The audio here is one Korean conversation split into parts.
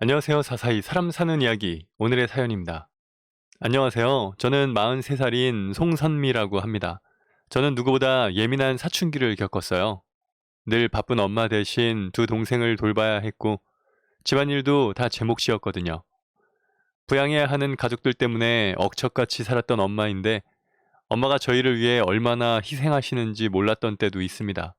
안녕하세요. 사사히 사람 사는 이야기 오늘의 사연입니다. 안녕하세요. 저는 43살인 송선미라고 합니다. 저는 누구보다 예민한 사춘기를 겪었어요. 늘 바쁜 엄마 대신 두 동생을 돌봐야 했고 집안일도 다 제 몫이었거든요. 부양해야 하는 가족들 때문에 억척같이 살았던 엄마인데 엄마가 저희를 위해 얼마나 희생하시는지 몰랐던 때도 있습니다.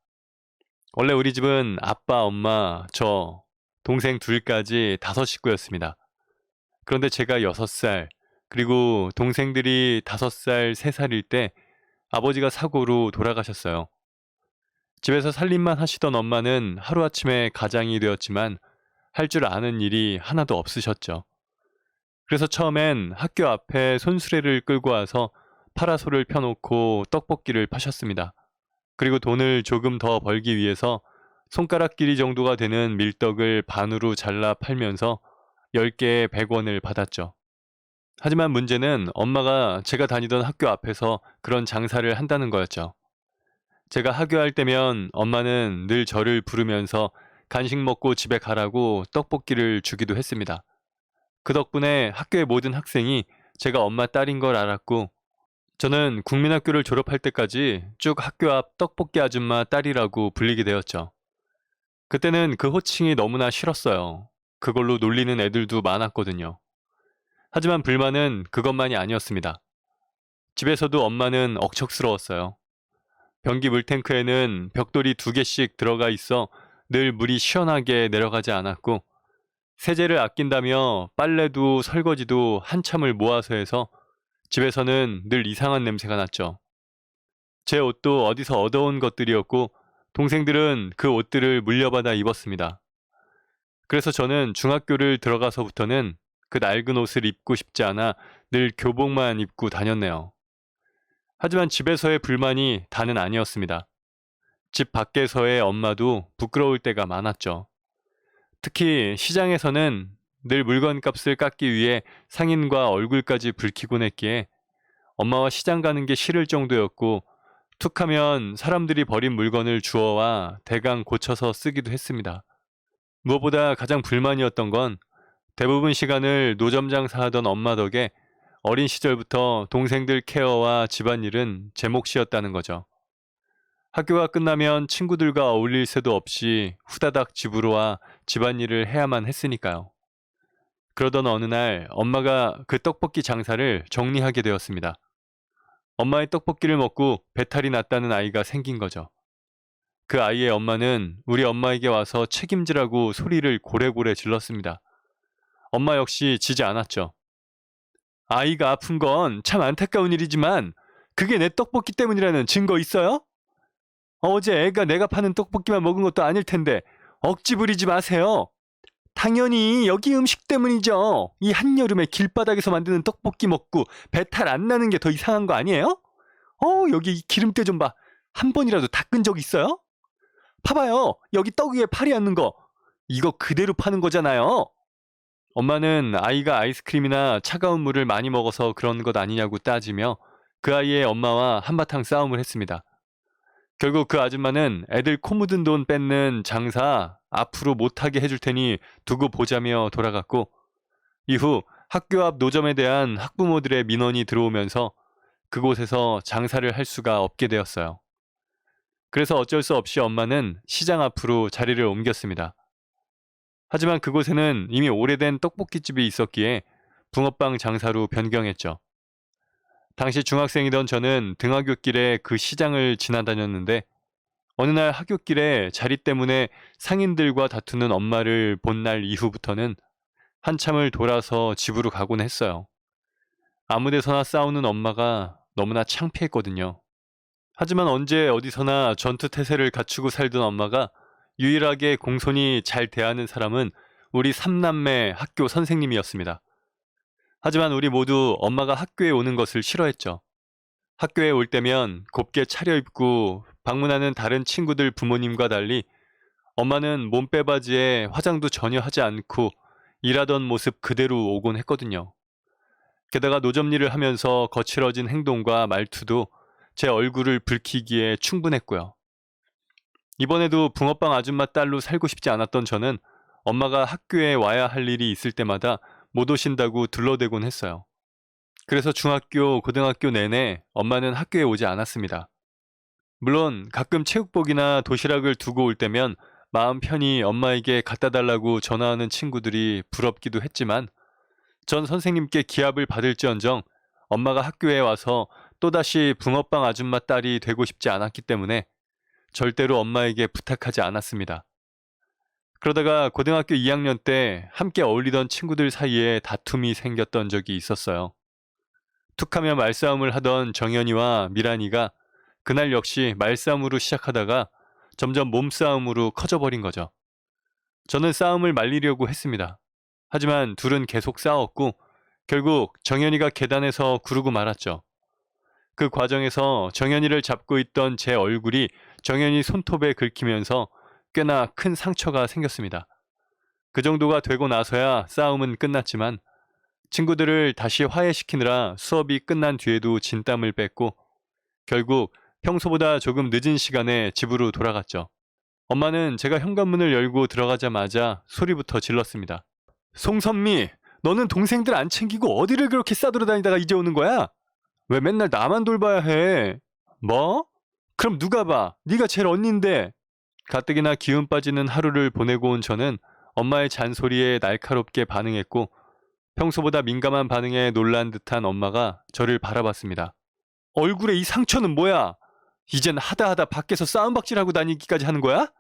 원래 우리 집은 아빠, 엄마, 저, 동생 둘까지 5식구였습니다. 그런데 제가 6살, 그리고 동생들이 5살, 3살일 때 아버지가 사고로 돌아가셨어요. 집에서 살림만 하시던 엄마는 하루아침에 가장이 되었지만 할 줄 아는 일이 하나도 없으셨죠. 그래서 처음엔 학교 앞에 손수레를 끌고 와서 파라솔을 펴놓고 떡볶이를 파셨습니다. 그리고 돈을 조금 더 벌기 위해서 손가락 길이 정도가 되는 밀떡을 반으로 잘라 팔면서 10개에 100원을 받았죠. 하지만 문제는 엄마가 제가 다니던 학교 앞에서 그런 장사를 한다는 거였죠. 제가 하교할 때면 엄마는 늘 저를 부르면서 간식 먹고 집에 가라고 떡볶이를 주기도 했습니다. 그 덕분에 학교의 모든 학생이 제가 엄마 딸인 걸 알았고, 저는 국민학교를 졸업할 때까지 쭉 학교 앞 떡볶이 아줌마 딸이라고 불리게 되었죠. 그때는 그 호칭이 너무나 싫었어요. 그걸로 놀리는 애들도 많았거든요. 하지만 불만은 그것만이 아니었습니다. 집에서도 엄마는 억척스러웠어요. 변기 물탱크에는 벽돌이 2개씩 들어가 있어 늘 물이 시원하게 내려가지 않았고, 세제를 아낀다며 빨래도 설거지도 한참을 모아서 해서 집에서는 늘 이상한 냄새가 났죠. 제 옷도 어디서 얻어온 것들이었고 동생들은 그 옷들을 물려받아 입었습니다. 그래서 저는 중학교를 들어가서부터는 그 낡은 옷을 입고 싶지 않아 늘 교복만 입고 다녔네요. 하지만 집에서의 불만이 다는 아니었습니다. 집 밖에서의 엄마도 부끄러울 때가 많았죠. 특히 시장에서는 늘 물건값을 깎기 위해 상인과 얼굴까지 붉히곤 했기에 엄마와 시장 가는 게 싫을 정도였고, 툭하면 사람들이 버린 물건을 주워와 대강 고쳐서 쓰기도 했습니다. 무엇보다 가장 불만이었던 건 대부분 시간을 노점 장사하던 엄마 덕에 어린 시절부터 동생들 케어와 집안일은 제 몫이었다는 거죠. 학교가 끝나면 친구들과 어울릴 새도 없이 후다닥 집으로 와 집안일을 해야만 했으니까요. 그러던 어느 날 엄마가 그 떡볶이 장사를 정리하게 되었습니다. 엄마의 떡볶이를 먹고 배탈이 났다는 아이가 생긴 거죠. 그 아이의 엄마는 우리 엄마에게 와서 책임지라고 소리를 고래고래 질렀습니다. 엄마 역시 지지 않았죠. 아이가 아픈 건 참 안타까운 일이지만 그게 내 떡볶이 때문이라는 증거 있어요? 어제 애가 내가 파는 떡볶이만 먹은 것도 아닐 텐데 억지 부리지 마세요. 당연히 여기 음식 때문이죠. 이 한여름에 길바닥에서 만드는 떡볶이 먹고 배탈 안 나는 게 더 이상한 거 아니에요? 여기 이 기름때 좀 봐. 한 번이라도 닦은 적 있어요? 봐봐요. 여기 떡 위에 팔이 앉는 거. 이거 그대로 파는 거잖아요. 엄마는 아이가 아이스크림이나 차가운 물을 많이 먹어서 그런 것 아니냐고 따지며 그 아이의 엄마와 한바탕 싸움을 했습니다. 결국 그 아줌마는 애들 코 묻은 돈 뺏는 장사 앞으로 못하게 해줄 테니 두고 보자며 돌아갔고, 이후 학교 앞 노점에 대한 학부모들의 민원이 들어오면서 그곳에서 장사를 할 수가 없게 되었어요. 그래서 어쩔 수 없이 엄마는 시장 앞으로 자리를 옮겼습니다. 하지만 그곳에는 이미 오래된 떡볶이집이 있었기에 붕어빵 장사로 변경했죠. 당시 중학생이던 저는 등하굣길에 그 시장을 지나다녔는데 어느 날 하굣길에 자리 때문에 상인들과 다투는 엄마를 본 날 이후부터는 한참을 돌아서 집으로 가곤 했어요. 아무 데서나 싸우는 엄마가 너무나 창피했거든요. 하지만 언제 어디서나 전투태세를 갖추고 살던 엄마가 유일하게 공손히 잘 대하는 사람은 우리 삼남매 학교 선생님이었습니다. 하지만 우리 모두 엄마가 학교에 오는 것을 싫어했죠. 학교에 올 때면 곱게 차려입고 방문하는 다른 친구들 부모님과 달리 엄마는 몸빼바지에 화장도 전혀 하지 않고 일하던 모습 그대로 오곤 했거든요. 게다가 노점 일을 하면서 거칠어진 행동과 말투도 제 얼굴을 붉히기에 충분했고요. 이번에도 붕어빵 아줌마 딸로 살고 싶지 않았던 저는 엄마가 학교에 와야 할 일이 있을 때마다 못 오신다고 둘러대곤 했어요. 그래서 중학교, 고등학교 내내 엄마는 학교에 오지 않았습니다. 물론 가끔 체육복이나 도시락을 두고 올 때면 마음 편히 엄마에게 갖다 달라고 전화하는 친구들이 부럽기도 했지만 전 선생님께 기합을 받을지언정 엄마가 학교에 와서 또다시 붕어빵 아줌마 딸이 되고 싶지 않았기 때문에 절대로 엄마에게 부탁하지 않았습니다. 그러다가 고등학교 2학년 때 함께 어울리던 친구들 사이에 다툼이 생겼던 적이 있었어요. 툭하면 말싸움을 하던 정연이와 미란이가 그날 역시 말싸움으로 시작하다가 점점 몸싸움으로 커져버린 거죠. 저는 싸움을 말리려고 했습니다. 하지만 둘은 계속 싸웠고 결국 정연이가 계단에서 구르고 말았죠. 그 과정에서 정연이를 잡고 있던 제 얼굴이 정연이 손톱에 긁히면서 꽤나 큰 상처가 생겼습니다. 그 정도가 되고 나서야 싸움은 끝났지만 친구들을 다시 화해시키느라 수업이 끝난 뒤에도 진땀을 뺐고 결국 평소보다 조금 늦은 시간에 집으로 돌아갔죠. 엄마는 제가 현관문을 열고 들어가자마자 소리부터 질렀습니다. 송선미, 너는 동생들 안 챙기고 어디를 그렇게 싸돌아다니다가 이제 오는 거야? 왜 맨날 나만 돌봐야 해? 뭐? 그럼 누가 봐? 네가 제일 언니인데. 가뜩이나 기운 빠지는 하루를 보내고 온 저는 엄마의 잔소리에 날카롭게 반응했고 평소보다 민감한 반응에 놀란 듯한 엄마가 저를 바라봤습니다. 얼굴에 이 상처는 뭐야? 이젠 하다 밖에서 싸움박질하고 다니기까지 하는 거야?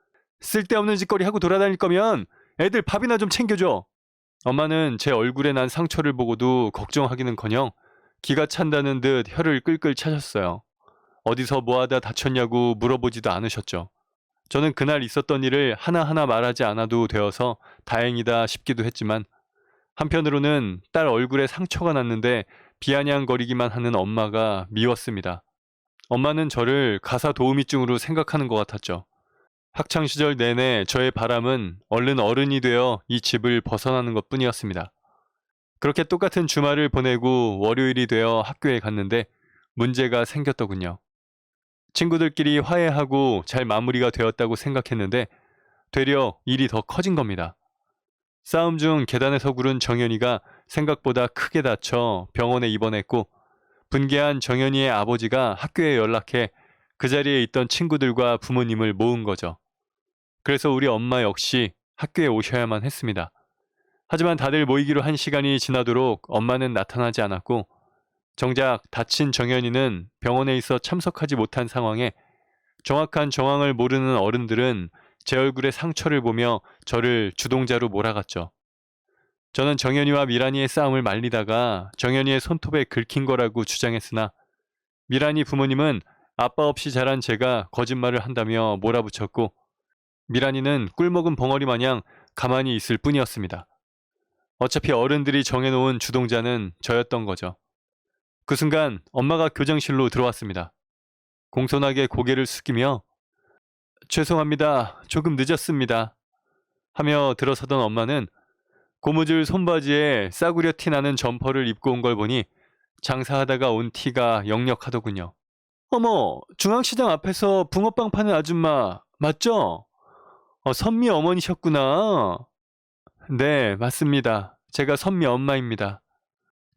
쓸데없는 짓거리 하고 돌아다닐 거면 애들 밥이나 좀 챙겨줘. 엄마는 제 얼굴에 난 상처를 보고도 걱정하기는커녕 기가 찬다는 듯 혀를 끌끌 차셨어요. 어디서 뭐하다 다쳤냐고 물어보지도 않으셨죠. 저는 그날 있었던 일을 하나하나 말하지 않아도 되어서 다행이다 싶기도 했지만 한편으로는 딸 얼굴에 상처가 났는데 비아냥거리기만 하는 엄마가 미웠습니다. 엄마는 저를 가사 도우미증으로 생각하는 것 같았죠. 학창시절 내내 저의 바람은 얼른 어른이 되어 이 집을 벗어나는 것 뿐이었습니다. 그렇게 똑같은 주말을 보내고 월요일이 되어 학교에 갔는데 문제가 생겼더군요. 친구들끼리 화해하고 잘 마무리가 되었다고 생각했는데 되려 일이 더 커진 겁니다. 싸움 중 계단에서 구른 정연이가 생각보다 크게 다쳐 병원에 입원했고 분개한 정연이의 아버지가 학교에 연락해 그 자리에 있던 친구들과 부모님을 모은 거죠. 그래서 우리 엄마 역시 학교에 오셔야만 했습니다. 하지만 다들 모이기로 한 시간이 지나도록 엄마는 나타나지 않았고 정작 다친 정연이는 병원에 있어 참석하지 못한 상황에 정확한 정황을 모르는 어른들은 제 얼굴에 상처를 보며 저를 주동자로 몰아갔죠. 저는 정연이와 미란이의 싸움을 말리다가 정연이의 손톱에 긁힌 거라고 주장했으나 미란이 부모님은 아빠 없이 자란 제가 거짓말을 한다며 몰아붙였고 미란이는 꿀먹은 벙어리 마냥 가만히 있을 뿐이었습니다. 어차피 어른들이 정해놓은 주동자는 저였던 거죠. 그 순간 엄마가 교장실로 들어왔습니다. 공손하게 고개를 숙이며 죄송합니다. 조금 늦었습니다. 하며 들어서던 엄마는 고무줄 손바지에 싸구려 티 나는 점퍼를 입고 온 걸 보니 장사하다가 온 티가 역력하더군요. 어머, 중앙시장 앞에서 붕어빵 파는 아줌마 맞죠? 선미 어머니셨구나. 네, 맞습니다. 제가 선미 엄마입니다.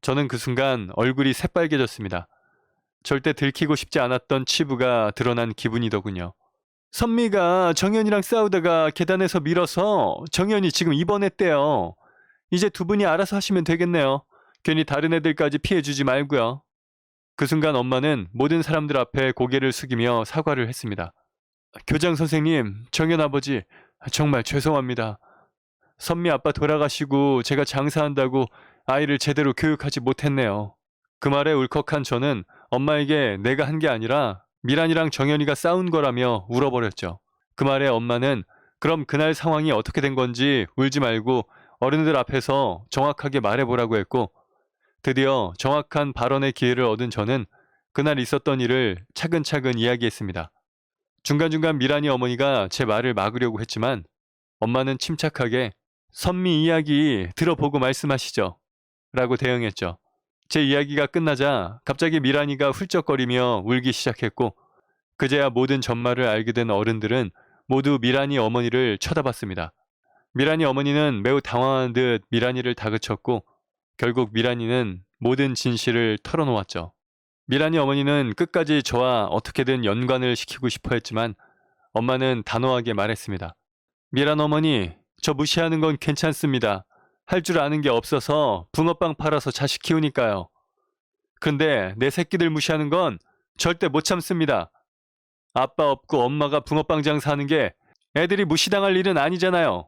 저는 그 순간 얼굴이 새빨개졌습니다. 절대 들키고 싶지 않았던 치부가 드러난 기분이더군요. 선미가 정연이랑 싸우다가 계단에서 밀어서 정연이 지금 입원했대요. 이제 두 분이 알아서 하시면 되겠네요. 괜히 다른 애들까지 피해주지 말고요. 그 순간 엄마는 모든 사람들 앞에 고개를 숙이며 사과를 했습니다. 교장 선생님, 정연 아버지, 정말 죄송합니다. 선미 아빠 돌아가시고 제가 장사한다고 아이를 제대로 교육하지 못했네요. 그 말에 울컥한 저는 엄마에게 내가 한 게 아니라 미란이랑 정연이가 싸운 거라며 울어버렸죠. 그 말에 엄마는 그럼 그날 상황이 어떻게 된 건지 울지 말고 어른들 앞에서 정확하게 말해보라고 했고 드디어 정확한 발언의 기회를 얻은 저는 그날 있었던 일을 차근차근 이야기했습니다. 중간중간 미란이 어머니가 제 말을 막으려고 했지만 엄마는 침착하게 선미 이야기 들어보고 말씀하시죠. 라고 대응했죠. 제 이야기가 끝나자 갑자기 미란이가 훌쩍거리며 울기 시작했고 그제야 모든 전말을 알게 된 어른들은 모두 미란이 어머니를 쳐다봤습니다. 미란이 어머니는 매우 당황한 듯 미란이를 다그쳤고 결국 미란이는 모든 진실을 털어놓았죠. 미란이 어머니는 끝까지 저와 어떻게든 연관을 시키고 싶어 했지만 엄마는 단호하게 말했습니다. 미란 어머니, 저 무시하는 건 괜찮습니다. 할 줄 아는 게 없어서 붕어빵 팔아서 자식 키우니까요. 근데 내 새끼들 무시하는 건 절대 못 참습니다. 아빠 없고 엄마가 붕어빵 장사하는 게 애들이 무시당할 일은 아니잖아요.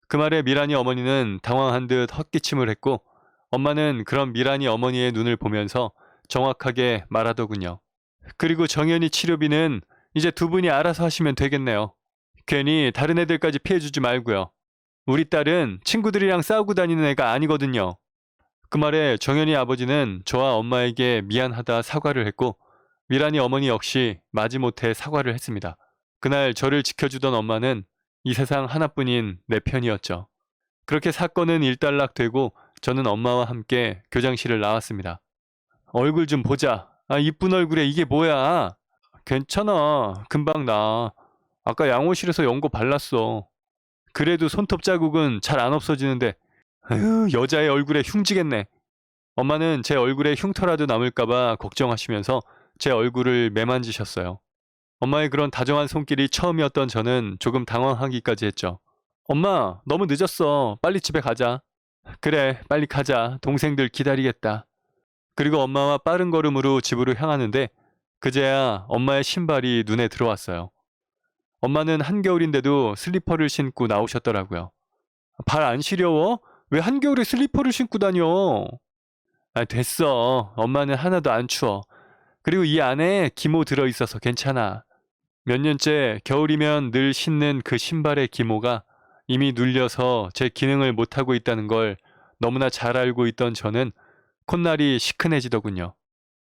그 말에 미란이 어머니는 당황한 듯 헛기침을 했고 엄마는 그런 미란이 어머니의 눈을 보면서 정확하게 말하더군요. 그리고 정연이 치료비는 이제 두 분이 알아서 하시면 되겠네요. 괜히 다른 애들까지 피해주지 말고요. 우리 딸은 친구들이랑 싸우고 다니는 애가 아니거든요. 그 말에 정연이 아버지는 저와 엄마에게 미안하다 사과를 했고 미란이 어머니 역시 마지못해 사과를 했습니다. 그날 저를 지켜주던 엄마는 이 세상 하나뿐인 내 편이었죠. 그렇게 사건은 일단락되고 저는 엄마와 함께 교장실을 나왔습니다. 얼굴 좀 보자. 아, 이쁜 얼굴에 이게 뭐야? 괜찮아. 금방 나. 아까 양호실에서 연고 발랐어. 그래도 손톱 자국은 잘 안 없어지는데 아유, 여자의 얼굴에 흉지겠네. 엄마는 제 얼굴에 흉터라도 남을까봐 걱정하시면서 제 얼굴을 매만지셨어요. 엄마의 그런 다정한 손길이 처음이었던 저는 조금 당황하기까지 했죠. 엄마, 너무 늦었어. 빨리 집에 가자. 그래, 빨리 가자. 동생들 기다리겠다. 그리고 엄마와 빠른 걸음으로 집으로 향하는데 그제야 엄마의 신발이 눈에 들어왔어요. 엄마는 한겨울인데도 슬리퍼를 신고 나오셨더라고요. 발 안 시려워? 왜 한겨울에 슬리퍼를 신고 다녀? 아, 됐어. 엄마는 하나도 안 추워. 그리고 이 안에 기모 들어있어서 괜찮아. 몇 년째 겨울이면 늘 신는 그 신발의 기모가 이미 눌려서 제 기능을 못하고 있다는 걸 너무나 잘 알고 있던 저는 콧날이 시큰해지더군요.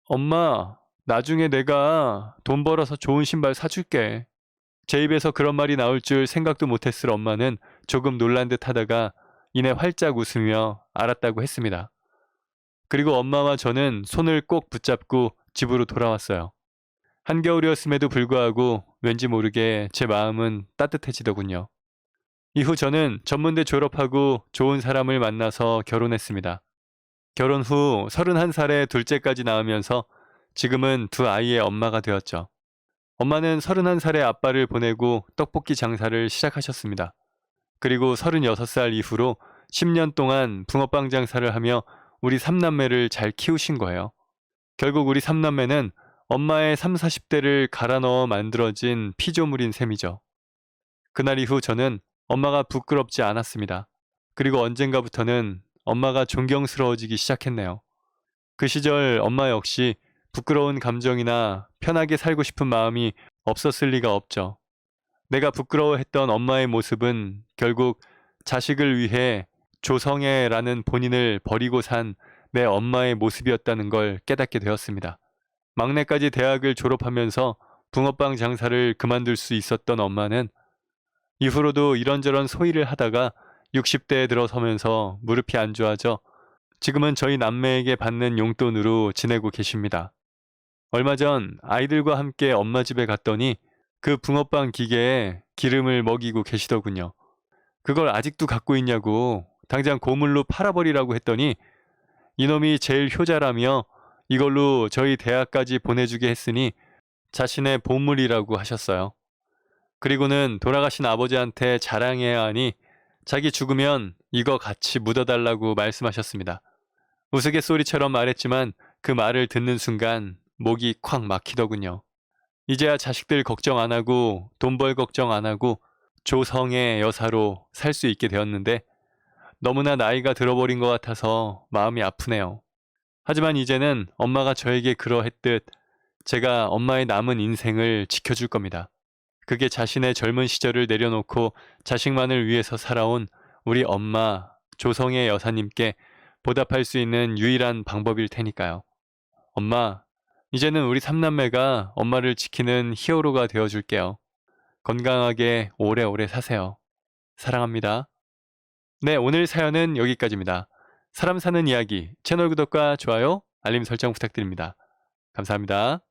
엄마, 나중에 내가 돈 벌어서 좋은 신발 사줄게. 제 입에서 그런 말이 나올 줄 생각도 못했을 엄마는 조금 놀란 듯 하다가 이내 활짝 웃으며 알았다고 했습니다. 그리고 엄마와 저는 손을 꼭 붙잡고 집으로 돌아왔어요. 한겨울이었음에도 불구하고 왠지 모르게 제 마음은 따뜻해지더군요. 이후 저는 전문대 졸업하고 좋은 사람을 만나서 결혼했습니다. 결혼 후 31살에 둘째까지 낳으면서 지금은 두 아이의 엄마가 되었죠. 엄마는 31살에 아빠를 보내고 떡볶이 장사를 시작하셨습니다. 그리고 36살 이후로 10년 동안 붕어빵 장사를 하며 우리 3남매를 잘 키우신 거예요. 결국 우리 3남매는 엄마의 3, 40대를 갈아 넣어 만들어진 피조물인 셈이죠. 그날 이후 저는 엄마가 부끄럽지 않았습니다. 그리고 언젠가부터는 엄마가 존경스러워지기 시작했네요. 그 시절 엄마 역시 부끄러운 감정이나 편하게 살고 싶은 마음이 없었을 리가 없죠. 내가 부끄러워했던 엄마의 모습은 결국 자식을 위해 조성애라는 본인을 버리고 산 내 엄마의 모습이었다는 걸 깨닫게 되었습니다. 막내까지 대학을 졸업하면서 붕어빵 장사를 그만둘 수 있었던 엄마는 이후로도 이런저런 소일을 하다가 60대에 들어서면서 무릎이 안 좋아져 지금은 저희 남매에게 받는 용돈으로 지내고 계십니다. 얼마 전 아이들과 함께 엄마 집에 갔더니 그 붕어빵 기계에 기름을 먹이고 계시더군요. 그걸 아직도 갖고 있냐고 당장 고물로 팔아버리라고 했더니 이놈이 제일 효자라며 이걸로 저희 대학까지 보내주게 했으니 자신의 보물이라고 하셨어요. 그리고는 돌아가신 아버지한테 자랑해야 하니 자기 죽으면 이거 같이 묻어달라고 말씀하셨습니다. 우스갯소리처럼 말했지만 그 말을 듣는 순간 목이 콱 막히더군요. 이제야 자식들 걱정 안 하고 돈 벌 걱정 안 하고 조성의 여사로 살 수 있게 되었는데 너무나 나이가 들어버린 것 같아서 마음이 아프네요. 하지만 이제는 엄마가 저에게 그러했듯 제가 엄마의 남은 인생을 지켜줄 겁니다. 그게 자신의 젊은 시절을 내려놓고 자식만을 위해서 살아온 우리 엄마 조성의 여사님께 보답할 수 있는 유일한 방법일 테니까요. 엄마, 이제는 우리 삼남매가 엄마를 지키는 히어로가 되어줄게요. 건강하게 오래오래 사세요. 사랑합니다. 네, 오늘 사연은 여기까지입니다. 사람 사는 이야기 채널 구독과 좋아요, 알림 설정 부탁드립니다. 감사합니다.